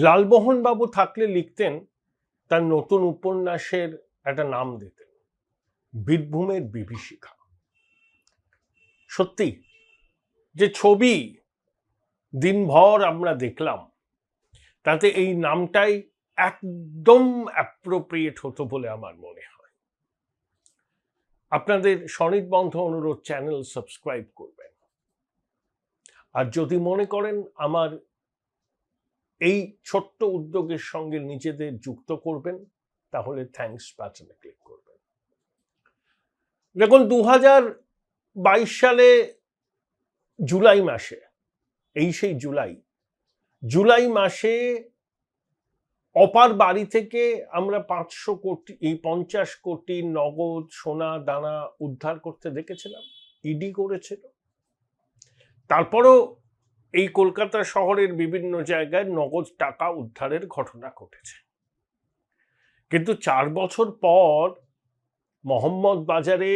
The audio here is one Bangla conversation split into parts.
লালমোহন বাবু থাকলে লিখতেন, তার নতুন উপন্যাসের একটা নাম দিতেন বীরভূমের বিভীষিকা। সত্যি যে ছবি দিনভর আমরা দেখলাম, তাতে এই নামটাই একদম অ্যাপ্রোপ্রিয়েট হতো বলে আমার মনে হয়। আপনাদের সনির্বন্ধ অনুরোধ, চ্যানেল সাবস্ক্রাইব করবেন, আর যদি মনে করেন আমার এই ছোট্ট উদ্যোগের সঙ্গে নিজেদের যুক্ত করবেন, তাহলে থ্যাঙ্কস বাটনে ক্লিক করবেন। দেখুন, 2022 সালে জুলাই মাসে, এই সেই জুলাই মাসে অপার বাড়ি থেকে আমরা 50 কোটি নগদ সোনা দানা উদ্ধার করতে দেখেছিলাম, ইডি করেছিল। তারপরও এই কলকাতা শহরের বিভিন্ন জায়গায় নগদ টাকা উদ্ধারের ঘটনা ঘটেছে। কিন্তু 4 বছর পর মোহাম্মদ বাজারে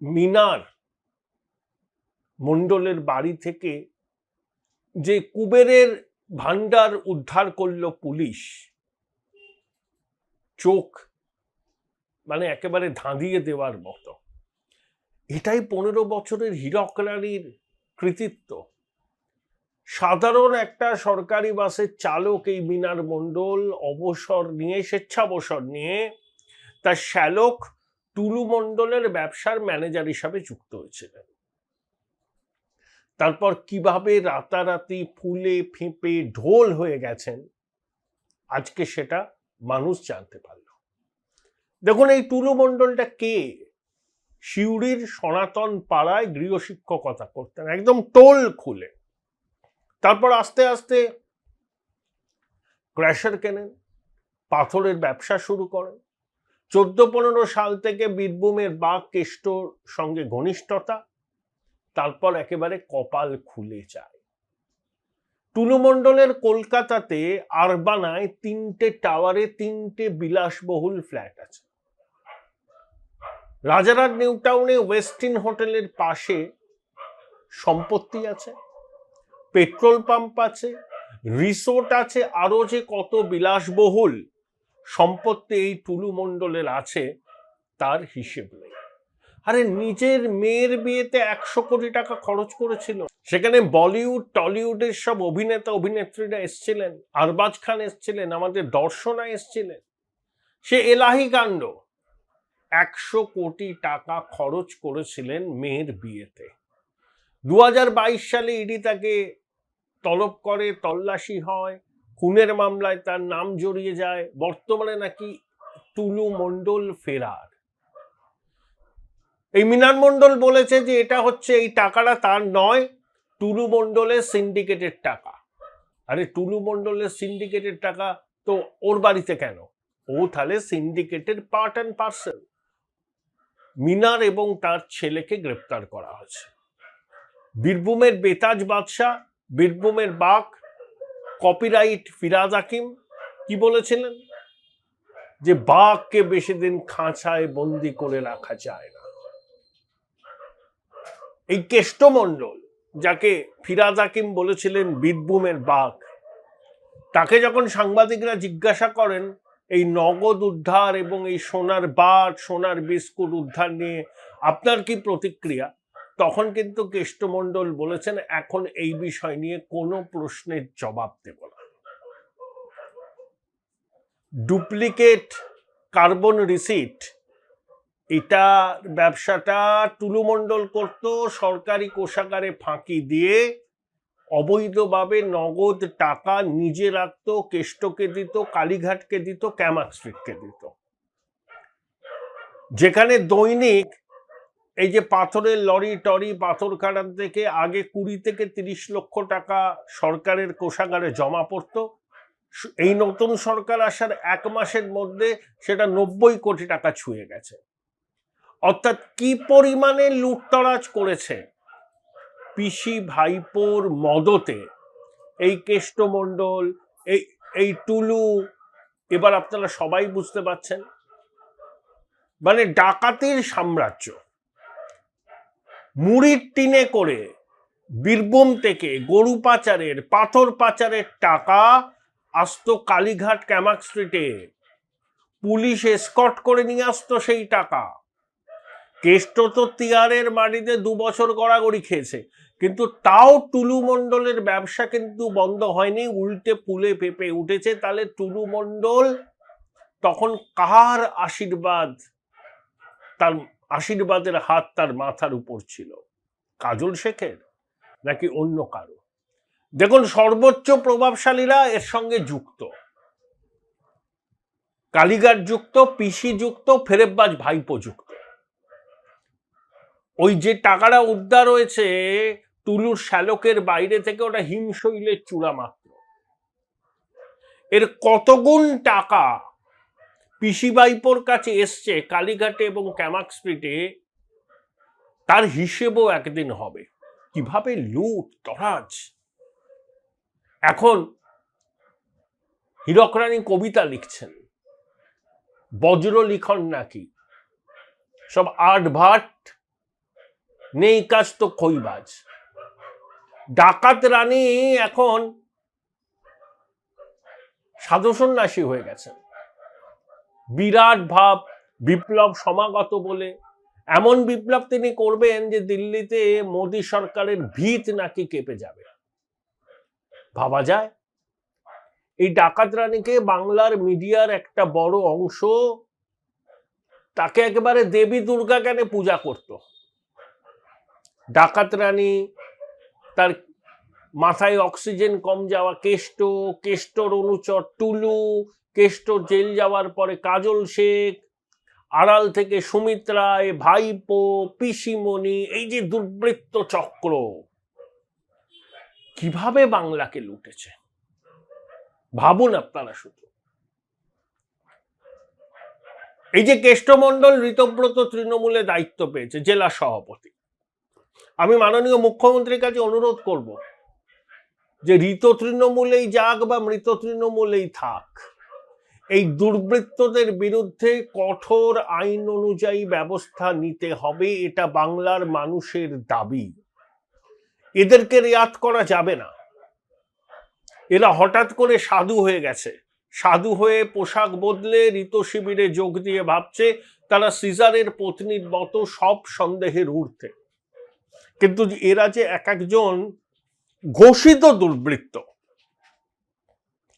মিনার মণ্ডলের বাড়ি থেকে যে কুবেরের ভান্ডার উদ্ধার করলো পুলিশ, চোখ মানে একেবারে ধাঁধিয়ে দেওয়ার মতো। এটাই 15 বছরের হীরক রানীর কৃতিত্ব। সাধারণ একটা সরকারি বাসের চালক এই মিনার মণ্ডল স্বেচ্ছাবসর নিয়ে তার শ্যালক টুলু মণ্ডলের ব্যবসার ম্যানেজার হিসাবে যুক্ত হয়েছিলেন। তারপর কিভাবে রাতারাতি ফুলে ফেঁপে ঢোল হয়ে গেছেন, আজকে সেটা মানুষ জানতে পারল। দেখুন, এই টুলু মণ্ডলটা কে? সিউড়ির সনাতন পাড়ায় গৃহশিক্ষকতা করতেন, একদম টোল খুলে। তারপর আস্তে আস্তে ক্র্যাশার কেনেন, পাথরের ব্যবসা শুরু করেন। 14-15 সাল থেকে বীরভূমের বাঘ কেষ্টর সঙ্গে ঘনিষ্ঠতা, তারপর একেবারে কপাল খুলে যায়। টুলু মণ্ডলের কলকাতাতে আরবানায় 3টে টাওয়ারে 3টে বিলাসবহুল ফ্ল্যাট আছে। রাজারহাট নিউ টাউনে ওয়েস্টিন হোটেলের পাশে সম্পত্তি আছে, পেট্রোল পাম্প আছে, রিসোর্ট আছে, আরো যে কত বিলাসবহুল সম্পত্তি এই টুলু মণ্ডলের আছে তার হিসেব নেই। আরে, নিজের মেয়ের বিয়েতে 100 কোটি টাকা খরচ করেছিল। সেখানে বলিউড টলিউডের সব অভিনেতা অভিনেত্রীরা এসছিলেন, আরবাজ খান এসছিলেন, আমাদের দর্শনা এসছিলেন। সে এলাহি কাণ্ড। 100 কোটি টাকা খরচ করেছিলেন মেয়ের বিয়েতে। 2022 সালে ইডি তাকে তলব করে, তল্লাশি হয়, খুনের মামলায় তার নাম জড়িয়ে যায়। বর্তমানে নাকি টুলু মণ্ডল ফেরার। এই মিনার মণ্ডল বলেছে যে এটা হচ্ছে, এই টাকাটা তার নয়, টুলু মণ্ডলের সিন্ডিকেটের টাকা। আরে, টুলু মণ্ডলের সিন্ডিকেটের টাকা তো ওর বাড়িতে কেন? ও তাহলে সিন্ডিকেটের পার্ট অ্যান্ড পার্সেল। মিনার এবং তার ছেলেকে গ্রেপ্তার করা হয়েছে। বীরভূমের বেতাজ বাদশাহ, বীরভূমের বাঘ, কপিরাইট ফিরাজ হাকিম কি বলেছিলেন? যে বাঘকে বেশি দিন খাঁচায় বন্দি করে রাখা যায় না। এই কেষ্টমণ্ডল, যাকে ফিরাজ হাকিম বলেছিলেন বীরভূমের বাঘ, তাকে যখন সাংবাদিকরা জিজ্ঞাসা করেন এই নগদ উদ্ধার এবং এই সোনার বার, সোনার বিস্কুট উদ্ধার নিয়ে আপনার কি প্রতিক্রিয়া, তখন কিন্তু কেষ্টমণ্ডল বলেছেন, এখন এই বিষয় নিয়ে কোনো প্রশ্নের জবাব দেব না। ডুপ্লিকেট কার্বন রিসিট, এটা ব্যবসাটা টুলু মণ্ডল করত, সরকারি কোষাগারে ফাঁকি দিয়ে অবৈধভাবে নগদ টাকা নিজে রাখত, কেষ্টকে দিত, কালীঘাটকে দিত, ক্যামাক স্ট্রিটকে দিত। যেখানে দৈনিক এই যে পাথরের লরি টরি, পাথর কাটার থেকে আগে 20 থেকে 30 লক্ষ টাকা সরকারের কোষাগারে জমা পড়তো, এই নতুন সরকার আসার 1 মাসের মধ্যে সেটা 90 কোটি টাকা ছুঁয়ে গেছে। অর্থাৎ কি পরিমাণে লুটতরাজ করেছে পিসি ভাইপোর মদতে এই কেষ্টমণ্ডল, এই টুলু। এবার আপনারা সবাই বুঝতে পারছেন, মানে ডাকাতির সাম্রাজ্য। মুড়ির টিনে করে বীরভূম থেকে গরু পাচারের, পাথর পাচারের টাকা আসতো কালীঘাট ক্যামাক স্ট্রিটে, পুলিশ এসকর্ট করে নিয়ে আসতো সেই টাকা। কেষ্ট তো তিয়ারের মাটিতে 2 বছর গড়াগড়ি খেয়েছে, কিন্তু তাও টুলু মণ্ডলের ব্যবসা কিন্তু বন্ধ হয়নি, উল্টে ফুলে পেঁপে উঠেছে। তাহলে টুলু মণ্ডল তখন কার আশীর্বাদ, তার আশীর্বাদের হাত তার মাথার উপর ছিল? কাজল শেখের নাকি অন্য কারো? দেখুন, সর্বোচ্চ প্রভাবশালীরা এর সঙ্গে যুক্ত। কালীঘাট যুক্ত, পিসি যুক্ত, ফেরেববাজ ভাইপো যুক্ত। ওই যে টাকাটা উদ্ধার হয়েছে টুলুর শ্যালকের বাইরে থেকে, ওটা হিমশৈলের চূড়া মাত্র। এর কত গুণ টাকা পিসি ভাইপোর কাছে এসছে কালীঘাটে এবং ক্যামাক স্ট্রিটে, তার হিসেবও একদিন হবে। কিভাবে লুট তরাজ। এখন হীরক রানী কবিতা লিখছেন, বজ্র লিখন নাকি, সব আট ভাট, নেই কাজ তো খইবাজ। ডাকাত রানী এখন সাধু সন্ন্যাসী হয়ে গেছেন। বিরাট ভাব, বিপ্লব সমাগত বলে এমন বিপ্লব তিনি করবেন যে দিল্লিতে মোদী সরকারের ভিত নাকি কেঁপে যাবে। ভাবা যায়? এই ডাকাত রানীকে বাংলার মিডিয়ার একটা বড় অংশ তাকে একেবারে দেবী দুর্গা কেন পূজা করত। ডাকাত রানী, তার মাথায় অক্সিজেন কম যাওয়া কেষ্ট, কেষ্টর অনুচর টুলু, কেষ্ট জেল যাওয়ার পরে কাজল শেখ, আড়াল থেকে সুমিত রায়, ভাইপো, পিসিমণি, এই যে দুর্বৃত্ত চক্র কিভাবে বাংলাকে লুটেছে ভাবুন আপনারা শুধু। এই যে কেষ্টমণ্ডল ঋতব্রত তৃণমূলে দায়িত্ব পেয়েছে, জেলা সভাপতি, আমি মাননীয় মুখ্যমন্ত্রীর কাছে অনুরোধ করব যে ঋত তৃণমূলেই যাক বা মৃত তৃণমূলেই থাক, এই দুর্বৃত্তদের বিরুদ্ধে কঠোর আইন অনুযায়ী ব্যবস্থা নিতে হবে। এটা বাংলার মানুষের দাবি। এদেরকে রেয়াত করা যাবে না। এরা হঠাৎ করে সাধু হয়ে গেছে, সাধু হয়ে পোশাক বদলে ঋত শিবিরে যোগ দিয়ে ভাবছে তারা সিজারের পত্নীর মতো সব সন্দেহের ঊর্ধ্বে। কিন্তু এরা যে এক একজন ঘোষিত দুর্বৃত্ত।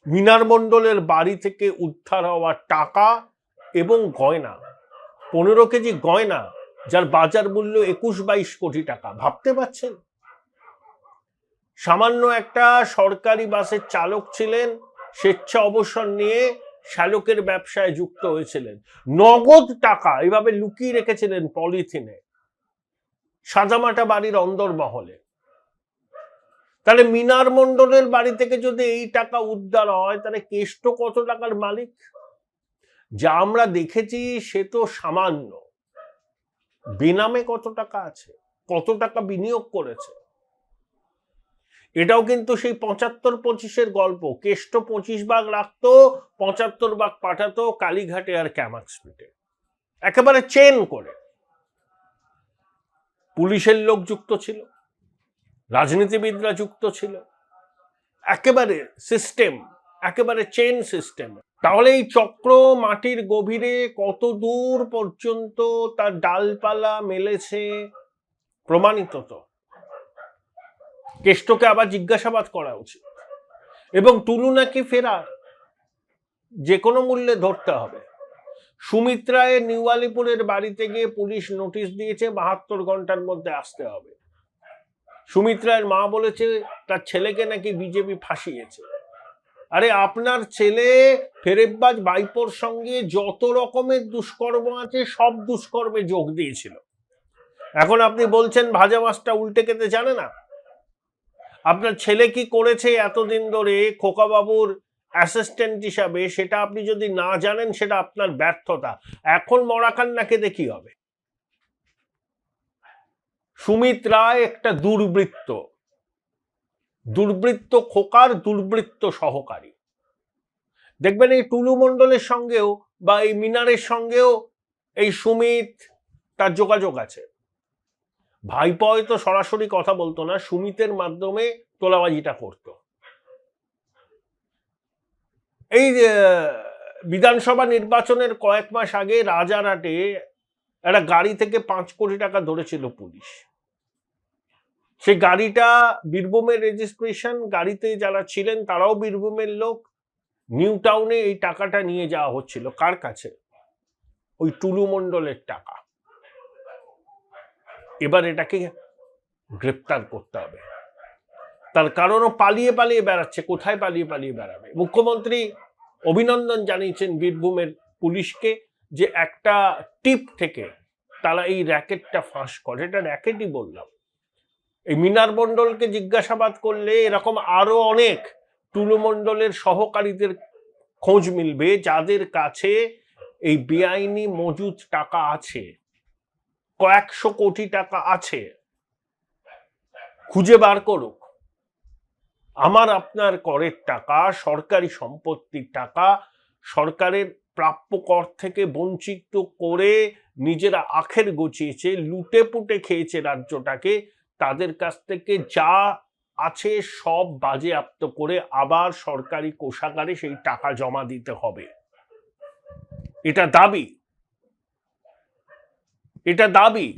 মিনার মণ্ডলের বাড়ি থেকে উদ্ধার হওয়া টাকা এবং গয়না, 15 কেজি গয়না, যার বাজার মূল্য 21-22 কোটি টাকা, ভাবতে পারছেন? সামান্য একটা সরকারি বাসের চালক ছিলেন, স্বেচ্ছা অবসর নিয়ে শ্যালকের ব্যবসায় যুক্ত হয়েছিলেন, নগদ টাকা এভাবে লুকিয়ে রেখেছিলেন পলিথিনে সাদামাটা বাড়ির অন্দরমহলে। তাহলে মিনার মণ্ডলের বাড়ি থেকে যদি এই টাকা উদ্ধার হয়, তাহলে কেষ্ট কত টাকার মালিক? যা আমরা দেখেছি সে তো সামান্য। বেনামে কত টাকা আছে, কত টাকা বিনিয়োগ করেছে, এটাও কিন্তু সেই 75-25-এর গল্প। কেষ্ট 25 ভাগ রাখতো, 75 ভাগ পাঠাতো কালীঘাটে আর ক্যামাক স্ট্রিটে, একেবারে চেন করে। পুলিশের লোক যুক্ত ছিল, রাজনীতিবিদরা যুক্ত ছিল, একেবারে সিস্টেম, একেবারে চেন সিস্টেম। তাহলে এই চক্র মাটির গভীরে কত দূর পর্যন্ত তার ডালপালা মেলেছে প্রমাণিত। তো কেষ্টকে আবার জিজ্ঞাসাবাদ করা উচিত, এবং টুলু নাকি ফেরার, যে কোনো মূল্যে ধরতে হবে। সুমিত রায়ের নিউ আলিপুরের বাড়িতে গিয়ে পুলিশ নোটিশ দিয়েছে 72 ঘন্টার মধ্যে আসতে হবে। সুমিত রায়ের মা বলেছে তার ছেলেকে নাকি বিজেপি ফাঁসিয়েছে। আরে আপনার ছেলে ফেরেববাজ ভাইপোর সঙ্গে যত রকমের দুষ্কর্ম আছে সব দুষ্কর্মে যোগ দিয়েছিল। এখন আপনি বলছেন ভাজা মাছটা উল্টে খেতে জানে না? আপনার ছেলে কি করেছে এতদিন ধরে খোকাবাবুর অ্যাসিস্ট্যান্ট হিসাবে, সেটা আপনি যদি না জানেন সেটা আপনার ব্যর্থতা। এখন মরাকান্নাকে দেখি হবে। সুমিত রায় একটা দুর্বৃত্ত, দুর্বৃত্ত খোকার দুর্বৃত্ত সহকারী। দেখবেন এই টুলু মণ্ডলের সঙ্গেও বা এই মিনারের সঙ্গেও এই সুমিত তার যোগাযোগ আছে। ভাইপো হয়তো সরাসরি কথা বলতো না, সুমিতের মাধ্যমে তোলাবাজিটা করতো। এই বিধানসভা নির্বাচনের কয়েক মাস আগে রাজারহাটে একটা গাড়ি থেকে 5 কোটি টাকা ধরেছিল পুলিশ। সেই গাড়িটা বীরভূমের রেজিস্ট্রেশন, গাড়িতে যারা ছিলেন তারাও বীরভূমের লোক। নিউ টাউনে এই টাকাটা নিয়ে যাওয়া হচ্ছিল কার কাছে? ওই টুলু মণ্ডলের টাকা। এবার এটাকে গ্রেপ্তার করতে হবে, তার কারণও পালিয়ে পালিয়ে বেড়াচ্ছে। কোথায় পালিয়ে পালিয়ে বেড়াবে? মুখ্যমন্ত্রী অভিনন্দন জানিয়েছেন বীরভূমের পুলিশকে যে একটা টিপ থেকে তারা এই র্যাকেটটা ফাঁস করে। এটা র্যাকেটই বললাম। এই মিনার মণ্ডলকে জিজ্ঞাসাবাদ করলে এরকম আরো অনেক টুলু মণ্ডলের সহকারীদের খোঁজ মিলবে যাদের কাছে এই বেআইনি মজুদ টাকা আছে, কয়েকশো কোটি টাকা আছে। খুঁজে বার করুক। আমার আপনার করের টাকা, সরকারি সম্পত্তির টাকা, সরকারের প্রাপ্য কর থেকে বঞ্চিত করে নিজেরা আখের গচিয়েছে, লুটে পুটে খেয়েছে রাজ্যটাকে। তাদের কাছ থেকে যা আছে সব বাজেয়াপ্ত করে আবার সরকারি কোষাগারে সেই টাকা জমা দিতে হবে। এটা দাবি, এটা দাবি।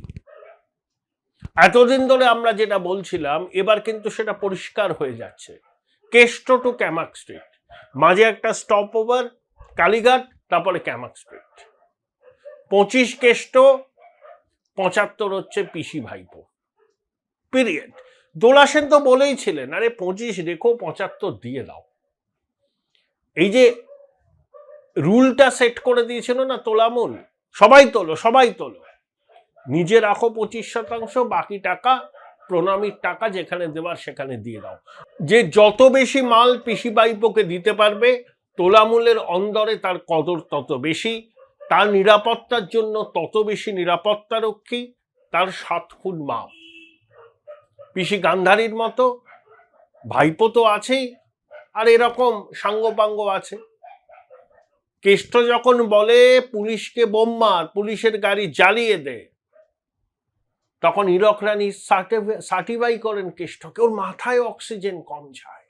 এতদিন ধরে আমরা যেটা বলছিলাম এবার কিন্তু সেটা পরিষ্কার হয়ে যাচ্ছে। কেষ্ট টু ক্যামাক স্ট্রিট, মাঝে একটা স্টপ ওভার কালীঘাট, তারপরে ক্যামাক স্ট্রিট। 25 কেষ্ট, 75 হচ্ছে পিসি ভাইপো, পিরিয়ড। দোলা সেন তো বলেই ছিলেন, আরে 25 রেখো, 75 দিয়ে দাও। এই যে রুলটা সেট করে দিয়েছিল না তোলামূল, সবাই তোলো সবাই তোলো, নিজে রাখো 25%, বাকি টাকা প্রণামীর টাকা যেখানে দেওয়ার সেখানে দিয়ে দাও। যে যত বেশি মাল পিসি ভাইপোকে দিতে পারবে, তোলামূলের অন্দরে তার কদর তত বেশি, তার নিরাপত্তার জন্য তত বেশি নিরাপত্তা রক্ষী, তার 7 ফুট মা। পিসি গান্ধারীর মতো ভাইপো তো আছেই, আর এরকম সাঙ্গপাঙ্গ আছে। কেষ্ট যখন বলে পুলিশকে বোম মার, পুলিশের গাড়ি জ্বালিয়ে দে, তখন হীরক রানী সার্টিফাই করেন কেষ্টকে, ওর মাথায় অক্সিজেন কম যায়।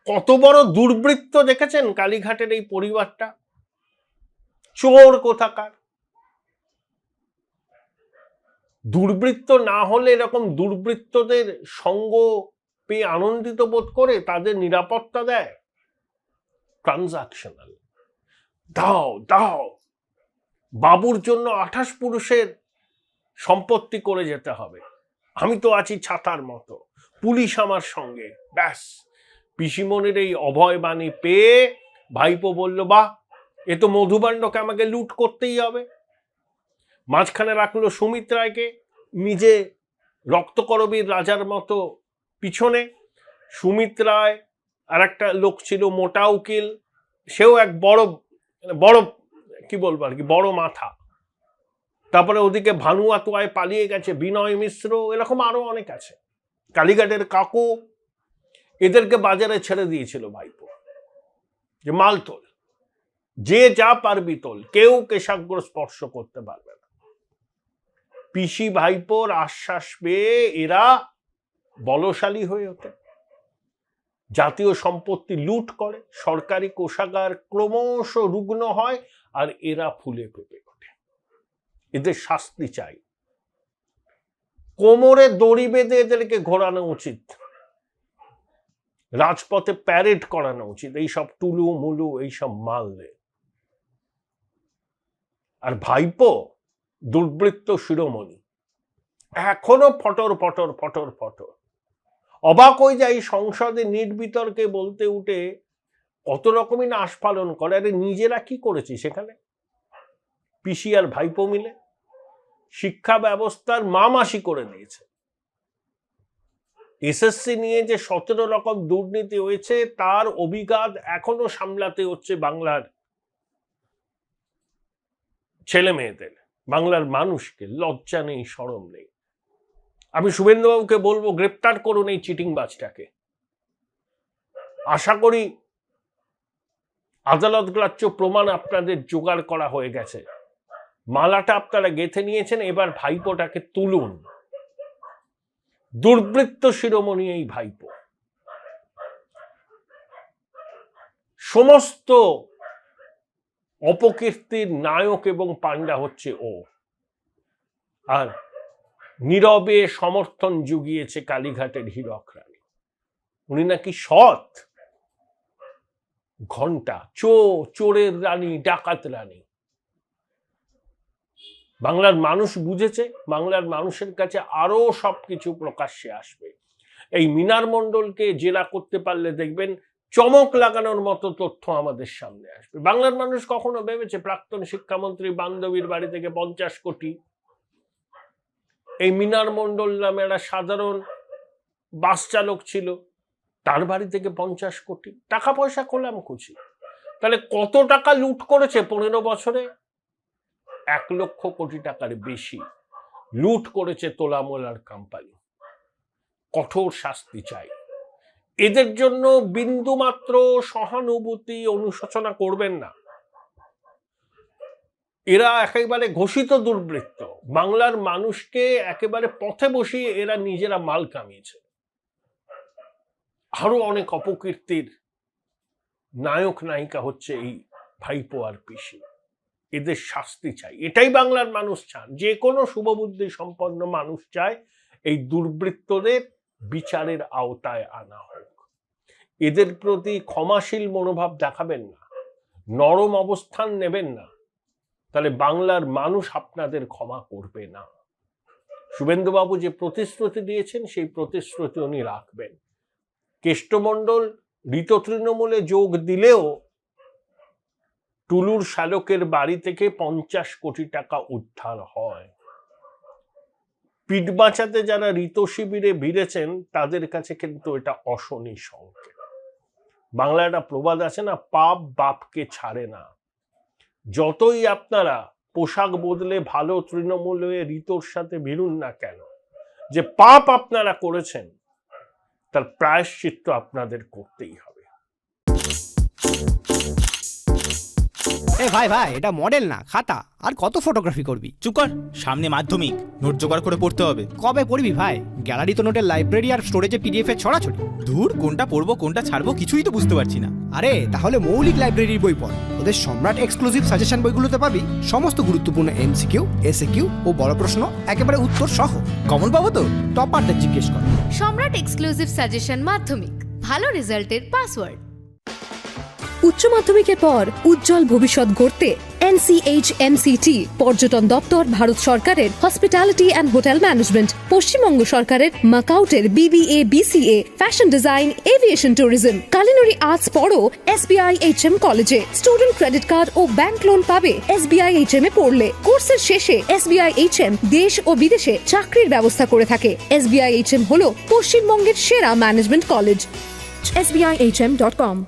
কত বড় দুর্বৃত্ত দেখেছেন কালীঘাটের এই পরিবারটা, চোর কোথাকার। দুর্বৃত্ত না হলে এরকম দুর্বৃত্তদের সঙ্গ পেয়ে আনন্দিত বোধ করে, তাদের নিরাপত্তা দেয়। ট্রানজাকশনাল, দাও দাও। বাবুর জন্য 28 পুরুষের সম্পত্তি করে যেতে হবে, আমি তো আছি ছাতার মতো, পুলিশ আমার সঙ্গে, ব্যাস। পিসিমনির এই অভয় বাণী পেয়ে ভাইপো বলল, বাহ, এ তো মধুবান্ডকে আমাকে লুট করতেই হবে। মাঝখানে রাখলো সুমিত রায়কে, নিজে রক্তকরবীর রাজার মতো পিছনে। সুমিত রায় আর একটা লোক ছিল মোটা উকিল, সেও এক বড় বড় কি বলবো আর কি, বড় মাথা। তারপরে ওদিকে ভানুয়াতুয়ায় পালিয়ে গেছে বিনয় মিশ্র, এরকম আরো অনেক আছে। কালীঘাটের কাকু, এদেরকে বাজারে ছেড়ে দিয়েছিল ভাইপো, যে মাল তোল, যে যা পারবি তোল, কেউ কেশাগ্র স্পর্শ করতে পারবে না। পিসি ভাইপোর আশ্বাস পেয়ে এরা বলশালী হয়ে ওঠে, জাতীয় সম্পত্তি লুট করে, সরকারি কোষাগার ক্রমশ রুগ্ন হয়, আর এরা ফুলে ফেপে ওঠে। এদের শাস্তি চাই, কোমরে দড়ি বেঁধে এদেরকে ঘোরানো উচিত, রাজপথে প্যারেড করানো উচিত এইসব টুলু মুলু এইসব মালদের। আর ভাইপো দুর্বৃত্ত শিরোমণি, এখনো ফটর ফটর ফটর ফটর। অবাক হয়ে যায় সংসদে নির্বিতর্কে বলতে উঠে কত রকমই না আস্ফালন করে। আরে নিজেরা কি করেছে সেখানে? পিসি আর ভাইপো মিলে শিক্ষা ব্যবস্থার মামাসি করে দিয়েছে। এসএসসি নিয়ে যে 17 রকম দুর্নীতি হয়েছে তার অভিঘাত এখনো সামলাতে হচ্ছে বাংলার ছেলে মেয়েদের, বাংলার মানুষকে। লজ্জা নেই, শরম নেই। আমি শুভেন্দুবাবুকে বলবো, গ্রেপ্তার করুন এই চিটিংবাজটাকে। আশা করি আদালত গ্রাহ্য প্রমাণ আপনাদের জোগাড় করা হয়ে গেছে, মালাটা আপনারা গেঁথে নিয়েছেন, এবার ভাইপোটাকে তুলুন। দুর্বৃত্ত শিরোমণি এই ভাইপো। সমস্ত অপকীর্তির নায়ক এবং পান্ডা হচ্ছে ও। আর নীরবে সমর্থন জুগিয়েছে কালীঘাটের হীরক রানী। উনি নাকি সৎ, ঘন্টা, চোরের রানী, ডাকাত রানী। বাংলার মানুষ বুঝেছে, বাংলার মানুষের কাছে আরো সবকিছু প্রকাশ্যে আসবে। এই মিনার মণ্ডলকে জেরা করতে পারলে দেখবেন চমক লাগানোর মতো তথ্য আমাদের সামনে আসবে। বাংলার মানুষ কখনো ভেবেছে প্রাক্তন শিক্ষামন্ত্রী বান্ধবীর বাড়ি থেকে 50 কোটি, এই মিনার মণ্ডল নামে একটা সাধারণ বাস চালক ছিল, তার বাড়ি থেকে 50 কোটি? টাকা পয়সা খোলাম খুশি। তাহলে কত টাকা লুট করেছে 15 বছরে? 1 লক্ষ কোটি টাকার বেশি লুট করেছে তোলামোলার কোম্পানি। কঠোর শাস্তি চাই। এদের জন্য বিন্দু মাত্র সহানুভূতি অনুশোচনা করবেন না। এরা একেবারে ঘোষিত দুর্বৃত্ত। বাংলার মানুষকে একেবারে পথে বসিয়ে এরা নিজেরা মাল কামিয়েছে। আরো অনেক অপকীর্তির নায়ক নায়িকা হচ্ছে এই ভাইপো আর পিসি। এদের শাস্তি চাই, এটাই বাংলার মানুষ চান। যে কোনো শুভবুদ্ধি সম্পন্ন মানুষ চায় এই দুর্বৃত্তদের বিচারের আওতায় আনা হোক। এদের প্রতি ক্ষমাশীল মনোভাব দেখাবেন না, নরম অবস্থান নেবেন না, তাহলে বাংলার মানুষ আপনাদের ক্ষমা করবে না। শুভেন্দুবাবু যে প্রতিশ্রুতি দিয়েছেন সেই প্রতিশ্রুতি উনি রাখবেন। কেষ্টমণ্ডল ঋত তৃণমূলে যোগ দিলেও টুলুর শালকের বাড়ি থেকে 50 কোটি টাকা উদ্ধার হয়। পিঠ বাঁচাতে যারা ঋত শিবিরে ভিড়েছেন তাদের কাছে কিন্তু এটা অশনি সংকেত। বাংলা একটা প্রবাদ আছে না, পাপ বাপকে ছাড়ে না। যতই আপনারা পোশাক বদলে ভালো তৃণমূল হয়ে ঋতর সাথে ভিড়ুন না কেন, যে পাপ আপনারা করেছেন তার প্রায়শ্চিত্ত আপনাদের করতেই হবে। ভাই ভাই, এটা মডেল না খাতা। আর কত ফটোগ্রাফি করবি? চুপ কর, সামনে মাধ্যমিক, নোট জোগাড় করে পড়তে হবে। কবে পড়বি ভাই? গ্যালারি তো নোটের লাইব্রেরি আর স্টোরেজে পিডিএফ এর ছড়াছড়ি। ধুর, কোনটা পড়বো কোনটা ছাড়বো কিছুই তো বুঝতে পারছি না। আরে তাহলে মৌলিক লাইব্রেরির বই পড়। ওদের সম্রাট এক্সক্লুসিভ সাজেশন বইগুলোতে পাবি সমস্ত গুরুত্বপূর্ণ এমসিকিউ, এসএকিউ ও বড় প্রশ্ন একেবারে উত্তর সহ। কমন পাবো তো? টপারদের জিজ্ঞেস কর। সম্রাট এক্সক্লুসিভ সাজেশন মাধ্যমিক, ভালো রেজাল্টের পাসওয়ার্ড। উচ্চ মাধ্যমিকের পর উজ্জ্বল ভবিষ্যৎ গড়তে NCHMCT পর্যটন দপ্তর, ভারত সরকারের hospitality and hotel management, Paschimbanga সরকারের মাকাউটের BBA BCA, fashion design, aviation tourism, culinary arts পড়ো SBI HM কলেজে। স্টুডেন্ট ক্রেডিট কার্ড ও ব্যাংক লোন পাবে SBI HM এ পড়লে। কোর্সের শেষে SBI HM দেশ ও বিদেশে চাকরির ব্যবস্থা করে থাকে। SBI HM হলো পশ্চিমবঙ্গের সেরা ম্যানেজমেন্ট কলেজ। SBIHM.com।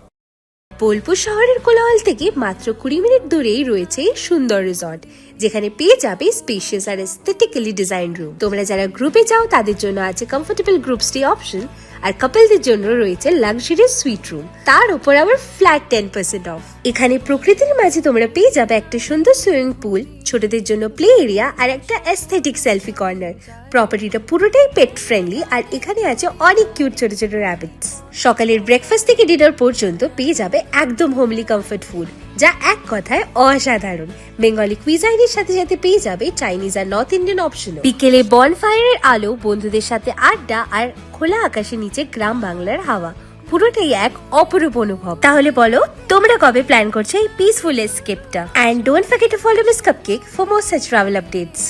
বোলপুর শহরের কোলাহল থেকে মাত্র 20 মিনিট দূরেই রয়েছে সুন্দর রিসর্ট, যেখানে পেয়ে যাবে স্পেশিয়াস আর এস্থেটিক্যালি ডিজাইন রুম। তোমরা যারা গ্রুপে যাও তাদের জন্য আছে কমফোর্টেবল গ্রুপ স্টে অপশন, আর কাপলদের জন্য রয়েছে লাক্সারিয়াস সুইট রুম, তার উপর আবার ফ্ল্যাট 10% অফ। এখানে প্রকৃতির মাঝে তোমরা পেয়ে যাবে একটা সুন্দর সুইমিং পুল, ছোটদের জন্য প্লে এরিয়া আর একটা এস্থেটিক সেলফি কর্নার। প্রপার্টিটা পুরোটাই পেট ফ্রেন্ডলি, আর এখানে আছে অনেক কিউট ছোট ছোট র্যাবিটস। সকালের ব্রেকফাস্ট থেকে ডিনার পর্যন্ত পেয়ে যাবে একদম হোমলি কমফর্ট ফুড, যা এক কথায় অসাধারণ। বেঙ্গলি কুইজাইনের সাথে সাথে পেয়ে যাবে চাইনিজ আর নর্থ ইন্ডিয়ান অপশন। বিকেলে বনফায়ারের আলো, বন্ধুদের সাথে আড্ডা আর খোলা আকাশের নিচে গ্রাম বাংলার হাওয়া, পুরোটাই এক অপরূপ অনুভব। তাহলে বলো তোমরা কবে প্ল্যান করছো এই পিসফুল এসকেপটা? And don't forget to follow Miss Cupcake for more such travel updates.